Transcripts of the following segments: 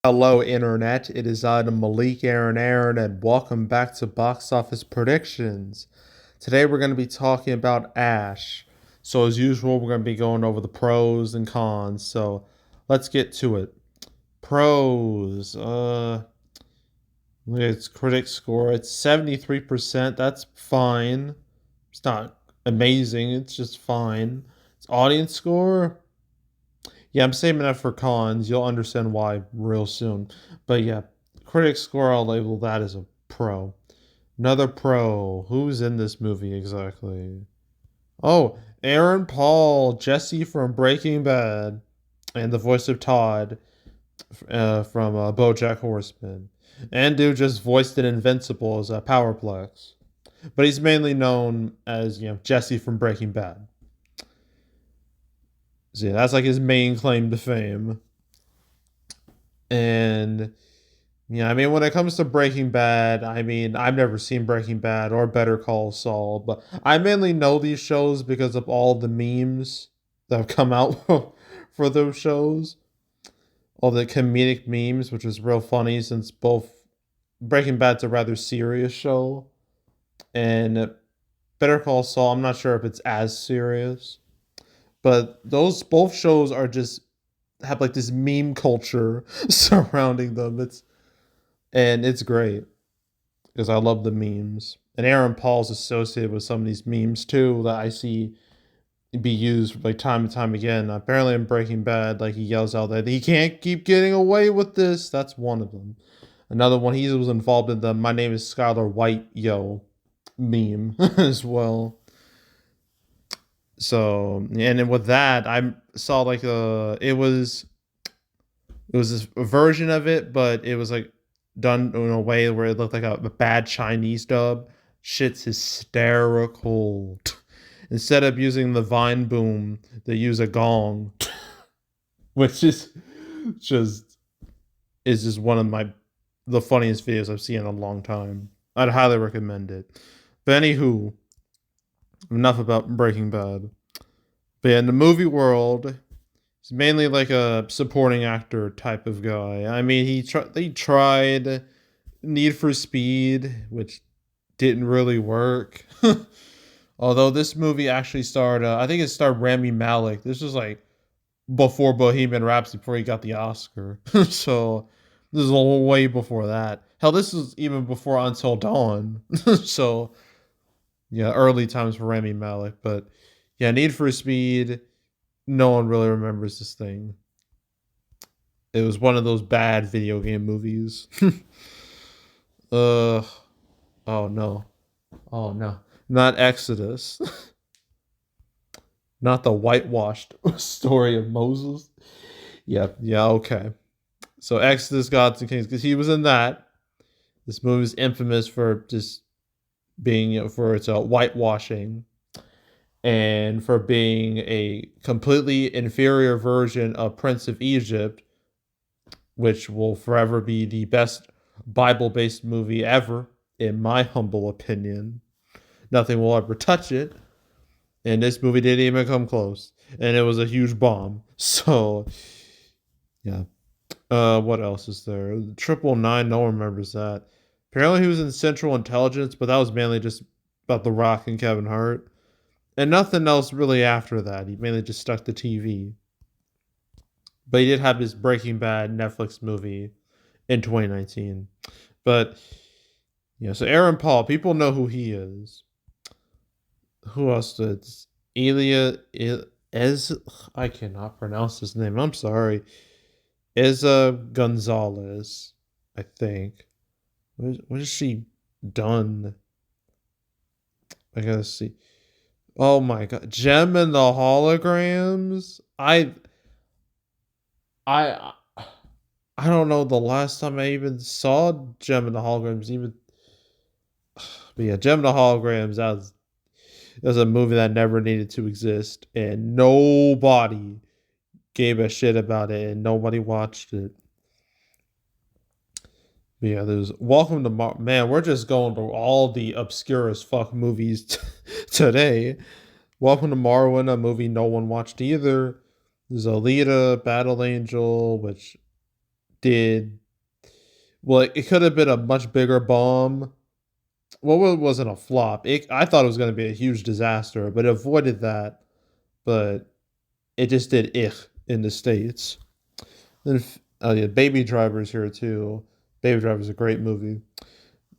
Hello, Internet. It is I, the Malik Aaron, and welcome back to Box Office Predictions. Today, we're going to be talking about Ash. So, as usual, we're going to be going over the pros and cons. So, let's get to it. Pros. Its critic score. It's 73%. That's fine. It's not amazing. It's just fine. Its audience score. Yeah, I'm saving that for cons. You'll understand why real soon. But yeah, critic score, I'll label that as a pro. Another pro. Who's in this movie exactly? Oh, Aaron Paul, Jesse from Breaking Bad, and the voice of Todd from BoJack Horseman. And dude just voiced in Invincible as Powerplex. But he's mainly known as, Jesse from Breaking Bad. So yeah, that's like his main claim to fame. And yeah, I mean, when it comes to Breaking Bad, I mean, I've never seen Breaking Bad or Better Call Saul, but I mainly know these shows because of all the memes that have come out for those shows. All the comedic memes, which is real funny since both Breaking Bad's a rather serious show, and Better Call Saul, I'm not sure if it's as serious, but those both shows are just have like this meme culture surrounding them. It's great because I love the memes. And Aaron Paul's associated with some of these memes too that I see be used like time and time again. Apparently in Breaking Bad, like he yells out that he can't keep getting away with this. That's one of them. Another one, he was involved in the "My name is Skylar White, yo" meme as well. So and then with that, I saw like it was this version of it, but it was like done in a way where it looked like a bad Chinese dub. Shit's hysterical. Instead of using the Vine boom, they use a gong, which just is just one of the funniest videos I've seen in a long time. I'd highly recommend it. But anywho, enough about Breaking Bad. But yeah, in the movie world, he's mainly like a supporting actor type of guy. I mean, he tried Need for Speed, which didn't really work. Although this movie actually starred, I think it starred Rami Malek. This was like before Bohemian Rhapsody, before he got the Oscar. So this is a little way before that. Hell, this was even before Until Dawn. So yeah, early times for Rami Malek. But yeah, Need for Speed. No one really remembers this thing. It was one of those bad video game movies. uh oh no. Oh no. Not Exodus. Not the whitewashed story of Moses. Yeah, okay. So Exodus Gods and Kings, because he was in that. This movie is infamous for just being, for its whitewashing and for being a completely inferior version of Prince of Egypt, which will forever be the best Bible based movie ever, in my humble opinion. Nothing will ever touch it. And this movie didn't even come close. And it was a huge bomb. So, yeah. What else is there? Triple Nine, no one remembers that. Apparently, he was in Central Intelligence, but that was mainly just about The Rock and Kevin Hart. And nothing else really after that. He mainly just stuck to TV. But he did have his Breaking Bad Netflix movie in 2019. But yeah, so Aaron Paul, people know who he is. Who else did? Elia Ez I cannot pronounce his name. I'm sorry. Eza Gonzalez, I think. What has she done? I gotta see. Oh my god, Gem and the Holograms. I I don't know the last time I even saw Gem and the Holograms. Even, but yeah, Gem and the Holograms. That was a movie that never needed to exist, and nobody gave a shit about it, and nobody watched it. But yeah, there's Welcome to Man. We're just going through all the obscure as fuck movies today. Welcome to Marwin, a movie no one watched either. There's Alita, Battle Angel, which did well. It could have been a much bigger bomb. Well, it wasn't a flop. I thought it was going to be a huge disaster, but it avoided that. But it just did in the states. Then, oh yeah, Baby Driver's here too. Baby Driver's a great movie.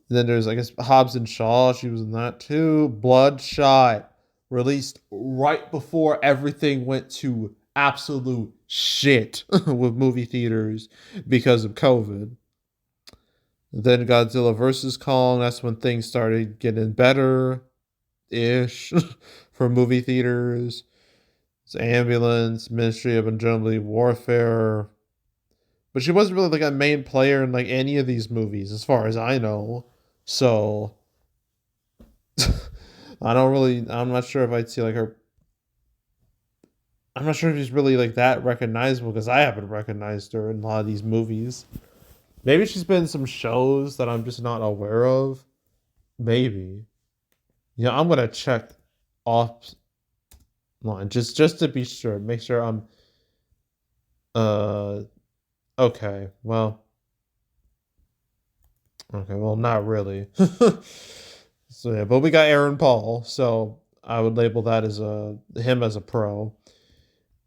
Then there's, I guess, Hobbs and Shaw. She was in that too. Bloodshot, released right before everything went to absolute shit with movie theaters because of COVID. Then Godzilla versus Kong. That's when things started getting better ish for movie theaters. It's Ambulance, Ministry of Unjumbly Warfare. But she wasn't really like a main player in like any of these movies, as far as I know. So I'm not sure if I'd see like her. I'm not sure if she's really like that recognizable because I haven't recognized her in a lot of these movies. Maybe she's been in some shows that I'm just not aware of. Maybe. Yeah, I'm gonna check offline just to be sure. Make sure I'm uh okay. Well, not really. So yeah, but we got Aaron Paul, so I would label that as him as a pro.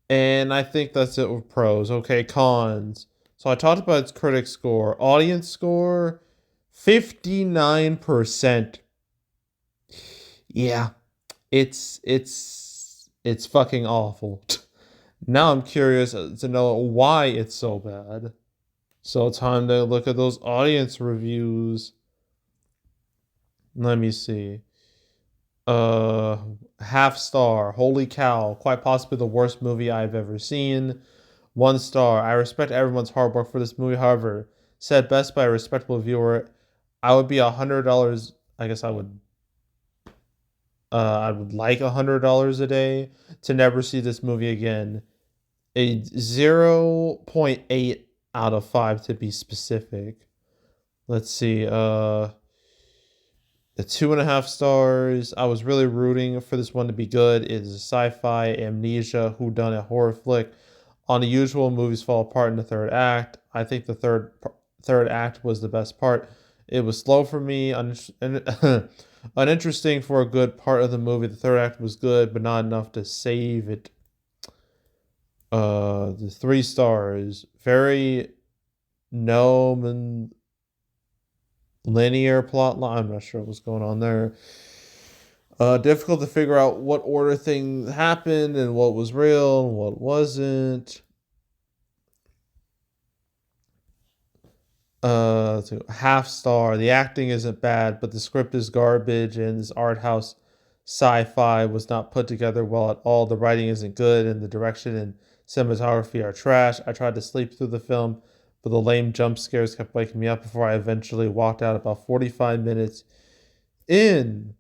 And I think that's it with pros. Okay, cons. So I talked about its critic score. Audience score 59%. Yeah. It's fucking awful. Now I'm curious to know why it's so bad. So time to look at those audience reviews. Let me see. Uh, half star. Holy cow! Quite possibly the worst movie I've ever seen. 1 star. I respect everyone's hard work for this movie. However, said best by a respectable viewer, I would be $100. I guess I would. I would like $100 a day to never see this movie again. A 0.8 out of 5 to be specific. Let's see. The 2.5 stars. I was really rooting for this one to be good. It is a sci-fi amnesia whodunit horror flick. Unusual movies fall apart in the third act. I think the third act was the best part. It was slow for me, uninteresting for a good part of the movie. The third act was good, but not enough to save it. The 3 stars. Very no linear plot line. I'm not sure what's going on there. Difficult to figure out what order things happened and what was real and what wasn't. So half star. The acting isn't bad, but the script is garbage, and this art house sci-fi was not put together well at all. The writing isn't good, and the direction and cinematography are trash. I tried to sleep through the film, but the lame jump scares kept waking me up before I eventually walked out about 45 minutes in.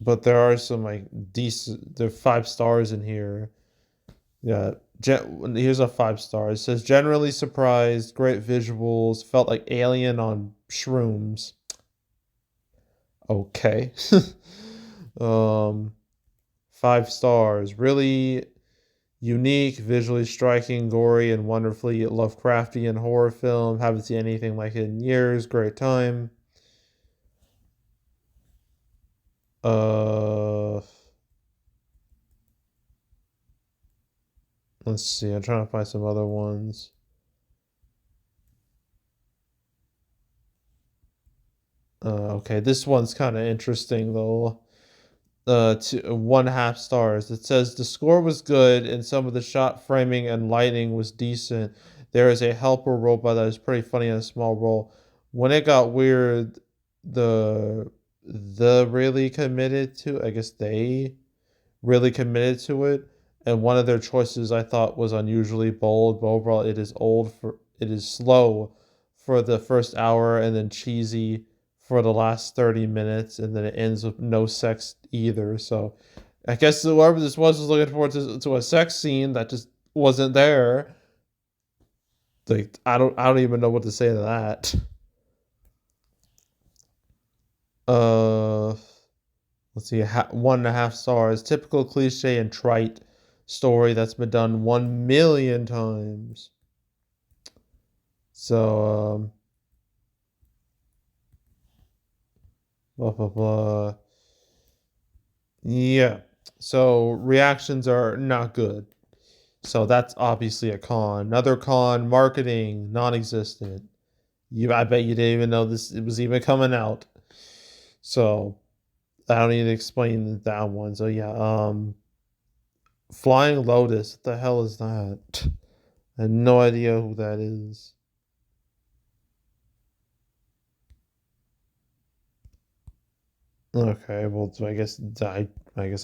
But there are some like decent. There are 5 stars in here. Yeah. Here's a 5 star. It says generally surprised, great visuals, felt like Alien on shrooms. Okay. um, 5 stars. Really unique, visually striking, gory, and wonderfully Lovecraftian horror film. Haven't seen anything like it in years. Great time. Uh, let's see. I'm trying to find some other ones. Okay, this one's kind of interesting though. To 1.5 stars. It says the score was good and some of the shot framing and lighting was decent. There is a helper robot that is pretty funny in a small role. When it got weird, the really committed to. I guess they really committed to it, and one of their choices I thought was unusually bold. But overall, it is slow for the first hour, and then cheesy for the last 30 minutes, and then it ends with no sex either. So, I guess whoever this was looking forward to a sex scene that just wasn't there. Like I don't even know what to say to that. Uh, let's see, 1.5 stars. Typical cliche and trite story that's been done 1 million times. So, blah, blah, blah. Yeah. So reactions are not good. So that's obviously a con. Another con, marketing, non-existent. I bet you didn't even know this it was even coming out. So I don't need to explain that one. So yeah, Flying Lotus. What the hell is that? I have no idea who that is. Okay, well, I guess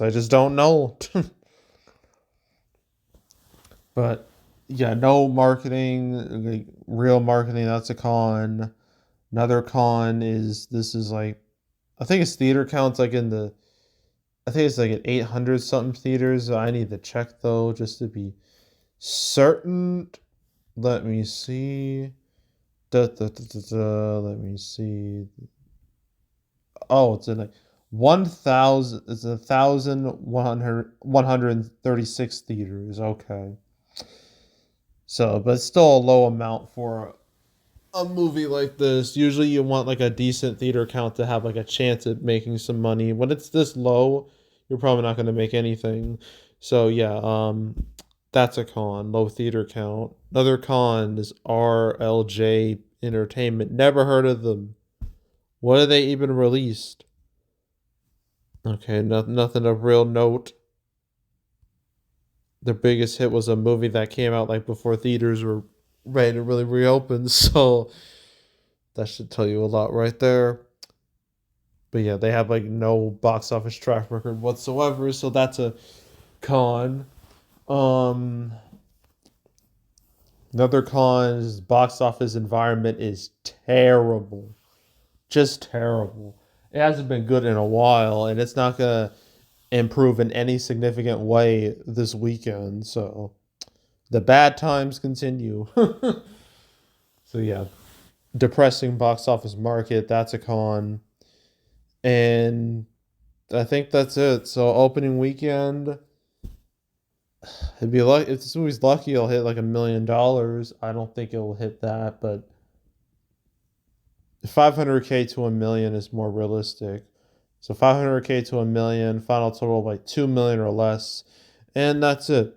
I just don't know. But yeah, no marketing, like real marketing. That's a con. Another con is this is like I think its theater counts like in the I think it's like at 800 something theaters. I need to check though just to be certain. Let me see. Let me see. Oh, it's in like 1,000. It's 1,136 theaters. Okay. So, but it's still a low amount for a movie like this. Usually, you want like a decent theater count to have like a chance at making some money. When it's this low, you're probably not going to make anything. So yeah, that's a con. Low theater count. Another con is RLJ Entertainment. Never heard of them. What are they even released? Okay, nothing of real note. Their biggest hit was a movie that came out like before theaters were ready to really reopen. So that should tell you a lot right there. But yeah, they have like no box office track record whatsoever, so that's a con. Um, Another con is box office environment is terrible, just terrible. It hasn't been good in a while, and it's not gonna improve in any significant way this weekend. So the bad times continue. So yeah, depressing box office market. That's a con, and I think that's it. So opening weekend, it'd be like if this movie's lucky, it'll hit like $1 million. I don't think it'll hit that, but 500K to 1 million is more realistic. So 500K to 1 million, final total like 2 million or less, and that's it.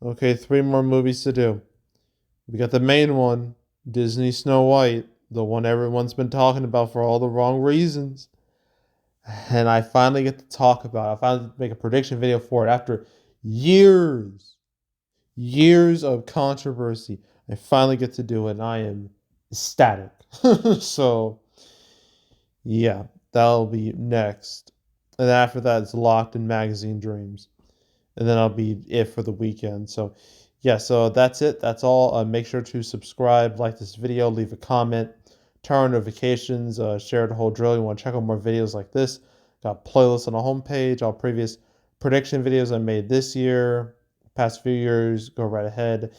Okay, three more movies to do. We got the main one, Disney Snow White, the one everyone's been talking about for all the wrong reasons. And I finally get to talk about it. I finally make a prediction video for it after years, years of controversy. I finally get to do it, and I am ecstatic. So, yeah, that'll be next. And after that, it's Locked in Magazine Dreams. And then I'll be it for the weekend. So, yeah, so that's it. That's all. Make sure to subscribe, like this video, leave a comment, turn on notifications, share the whole drill. You want to check out more videos like this? Got playlists on the homepage, all previous prediction videos I made this year, past few years. Go right ahead.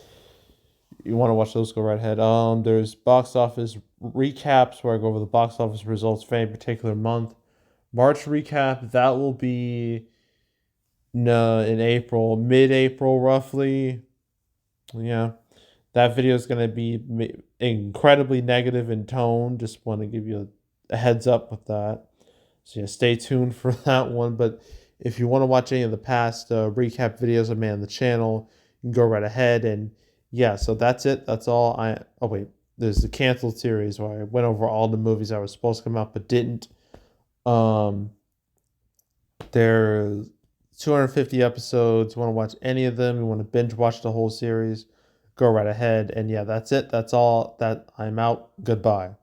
You want to watch those? Go right ahead. There's box office recaps where I go over the box office results for any particular month. March recap that will be no in April, mid-April roughly. Yeah, that video is going to be incredibly negative in tone. Just want to give you a heads up with that. So yeah, stay tuned for that one. But if you want to watch any of the past recap videos I made on the channel, you can go right ahead. And yeah, so that's it. That's all. Oh wait, there's the canceled series where I went over all the movies that were supposed to come out but didn't. Um, there's 250 episodes. You want to watch any of them? You want to binge watch the whole series? Go right ahead. And yeah, that's it. That's all. That I'm out. Goodbye.